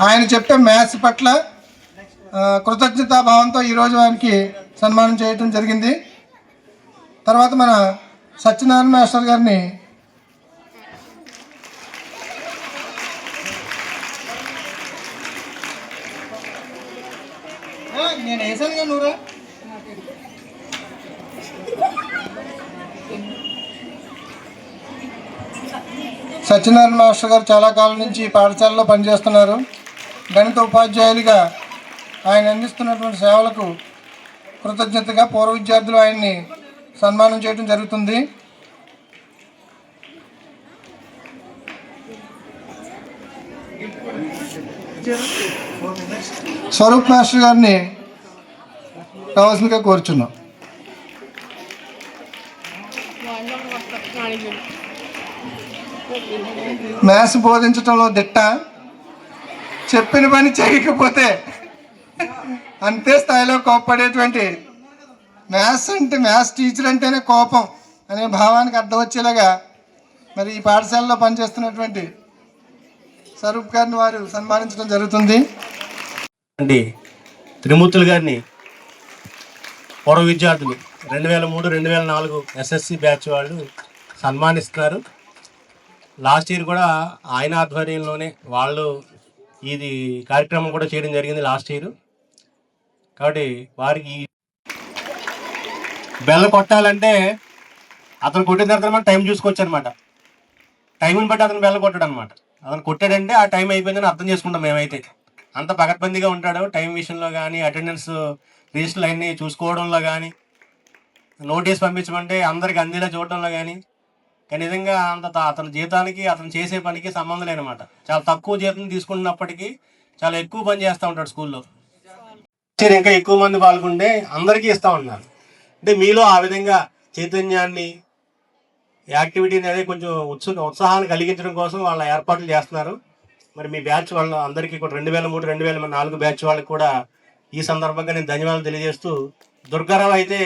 ఆయన చెప్పే మ్యాథ్స్ పట్ల కృతజ్ఞతాభావంతో ఈరోజు ఆయనకి సన్మానం చేయటం జరిగింది. తర్వాత మన సత్యనారాయణ మాస్టర్ గారిని నేను వేసానుగా నూరా సత్యనారాయణ మాస్టర్ గారు చాలా కాలం నుంచి పాఠశాలలో పనిచేస్తున్నారు. గణిత ఉపాధ్యాయులుగా ఆయన అందిస్తున్నటువంటి సేవలకు కృతజ్ఞతగా పూర్వ విద్యార్థులు ఆయన్ని సన్మానం చేయడం జరుగుతుంది. స్వరూప్ మాస్టర్ గారిని కావాల్సిందిగా కోరుచున్నాం. మ్యాథ్స్ బోధించడంలో దిట్ట, చెప్పిన పని చేయకపోతే అంతే స్థాయిలో కోప్పడేటువంటి మ్యాథ్స్ టీచర్ అంటేనే కోపం అనే భావానికి అర్థం వచ్చేలాగా మరి ఈ పాఠశాలలో పనిచేస్తున్నటువంటి స్వరూప్ గారిని వారు సన్మానించడం జరుగుతుంది. త్రిమూర్తులు గారిని పూర్వ విద్యార్థులు 2003-2004 ఎస్ఎస్సి బ్యాచ్ వాళ్ళు సన్మానిస్తున్నారు. లాస్ట్ ఇయర్ కూడా ఆయన ఆధ్వర్యంలోనే వాళ్ళు ఇది కార్యక్రమం కూడా చేయడం జరిగింది లాస్ట్ ఇయర్. కాబట్టి వారికి బెల్ల కొట్టాలంటే అతను కొట్టిన తర్వాత మనం టైం చూసుకోవచ్చు అనమాట. టైంని బట్టి అతను బెల్ల కొట్టాడు అనమాట. అతను కొట్టాడంటే ఆ టైం అయిపోయిందని అర్థం చేసుకుంటాం మేమైతే. అంత పకడ్బందీగా ఉంటాడు టైం విషయంలో కానీ, అటెండెన్స్ రిజిస్టర్లు అన్నీ చూసుకోవడంలో కానీ, నోటీస్ పంపించమంటే అందరికి అందేలా చూడడంలో కానీ నిజంగా అంత అతని జీతానికి అతను చేసే పనికి సంబంధం లేనమాట. చాలా తక్కువ జీతం తీసుకుంటున్నప్పటికీ చాలా ఎక్కువ పని చేస్తూ ఉంటాడు స్కూల్లో. ఇంకా ఎక్కువ మంది పాల్గొంటే అందరికీ ఇస్తూ ఉన్నారు. అంటే మీలో ఆ విధంగా చైతన్యాన్ని, యాక్టివిటీని అనేది కొంచెం ఉత్సాహాన్ని కలిగించడం కోసం వాళ్ళ ఏర్పాట్లు చేస్తున్నారు. మరి మీ బ్యాచ్ వాళ్ళు అందరికీ కూడా 2003-2004 బ్యాచ్ వాళ్ళకి కూడా ఈ సందర్భంగా నేను ధన్యవాదాలు తెలియజేస్తూ, దుర్గారావు అయితే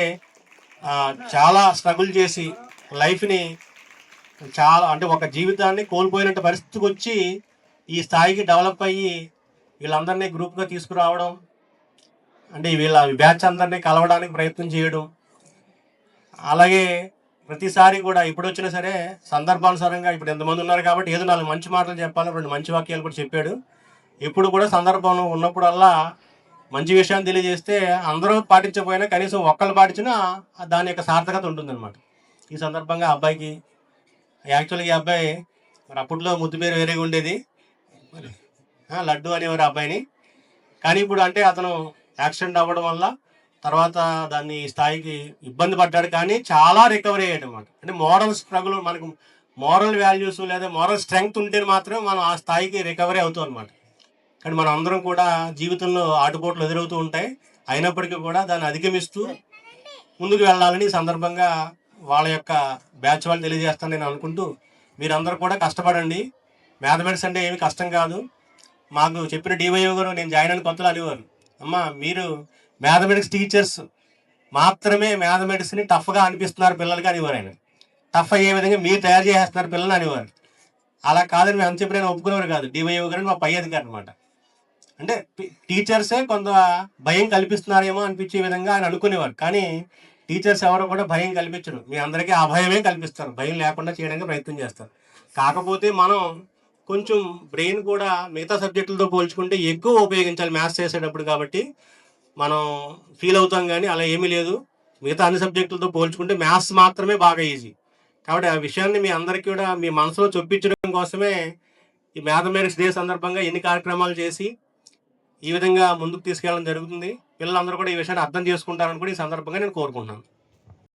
చాలా స్ట్రగుల్ చేసి లైఫ్ని చాలా అంటే ఒక జీవితాన్ని కోల్పోయినట్టు పరిస్థితికి వచ్చి ఈ స్థాయికి డెవలప్ అయ్యి వీళ్ళందరినీ గ్రూప్గా తీసుకురావడం, అంటే వీళ్ళ బ్యాచ్ అందరినీ కలవడానికి ప్రయత్నం చేయడం, అలాగే ప్రతిసారి కూడా ఇప్పుడు వచ్చినా సరే సందర్భానుసారంగా ఇప్పుడు ఎంతమంది ఉన్నారు కాబట్టి ఏదో 4 మంచి మాటలు చెప్పాలి, 2 మంచి వాక్యాలు కూడా చెప్పాడు. ఎప్పుడు కూడా సందర్భం ఉన్నప్పుడల్లా మంచి విషయాన్ని తెలియజేస్తే అందరూ పాటించకపోయినా కనీసం ఒక్కళ్ళు పాటించినా దాని యొక్క సార్థకత ఉంటుందన్నమాట. ఈ సందర్భంగా అబ్బాయికి యాక్చువల్గా ఈ అబ్బాయి మరి అప్పట్లో ముద్దు పేరు వేరేగా ఉండేది, లడ్డు అనేవారు అబ్బాయిని. కానీ ఇప్పుడు అంటే అతను యాక్సిడెంట్ అవ్వడం వల్ల తర్వాత దాన్ని స్థాయికి ఇబ్బంది పడ్డాడు, కానీ చాలా రికవరీ అయ్యాడు అనమాట. అంటే మోరల్ స్ట్రగుల్, మనకు మోరల్ వాల్యూస్ లేదా మోరల్ స్ట్రెంగ్త్ ఉంటే మాత్రం మనం ఆ స్థాయికి రికవరీ అవుతాం అనమాట. కానీ మనం అందరం కూడా జీవితంలో ఆటుపోట్లు ఎదురవుతూ ఉంటాయి, అయినప్పటికీ కూడా దాన్ని అధిగమిస్తూ ముందుకు వెళ్ళాలని ఈ సందర్భంగా వాళ్ళ యొక్క బ్యాచ్ వాళ్ళు తెలియజేస్తాను నేను అనుకుంటూ, మీరందరూ కూడా కష్టపడండి. మ్యాథమెటిక్స్ అంటే ఏమి కష్టం కాదు. మాకు చెప్పిన డివైఓ గారు నేను జాయిన్ అయిన కొత్తలో అనేవారు, అమ్మ మీరు మ్యాథమెటిక్స్ టీచర్స్ మాత్రమే మ్యాథమెటిక్స్ని టఫ్గా అనిపిస్తున్నారు పిల్లలకి అనేవారు. ఆయన టఫ్ అయ్యే విధంగా మీరు తయారు చేసేస్తున్నారు పిల్లలు అనేవారు. అలా కాదని మేము చెప్పి నేను ఒప్పుకునేవారు కాదు. డివైఓ గారు మా పై అధికారి అనమాట. అంటే టీచర్సే కొంత భయం కల్పిస్తున్నారేమో అనిపించే విధంగా ఆయన అనుకునేవారు. కానీ టీచర్స్ ఎవరు కూడా భయం కల్పించరు, మీ అందరికీ అభయమే కల్పిస్తారు, భయం లేకుండా చేయడానికి ప్రయత్నం చేస్తారు. కాకపోతే మనం కొంచెం బ్రెయిన్ కూడా మిగతా సబ్జెక్టులతో పోల్చుకుంటే ఎక్కువ ఉపయోగించాలి మ్యాథ్స్ చేసేటప్పుడు. కాబట్టి మనం ఫీల్ అవుతాం, కానీ అలా ఏమీ లేదు. మిగతా అన్ని సబ్జెక్టులతో పోల్చుకుంటే మ్యాథ్స్ మాత్రమే బాగా ఈజీ. కాబట్టి ఆ విషయాన్ని మీ అందరికీ కూడా మీ మనసులో చొప్పించడం కోసమే ఈ మ్యాథమెటిక్స్ డే సందర్భంగా ఎన్ని కార్యక్రమాలు చేసి ఈ విధంగా ముందుకు తీసుకెళ్ళడం జరుగుతుంది. పిల్లలందరూ కూడా ఈ విషయాన్ని అర్థం చేసుకుంటారని కూడా ఈ సందర్భంగా నేను కోరుకుంటున్నాను.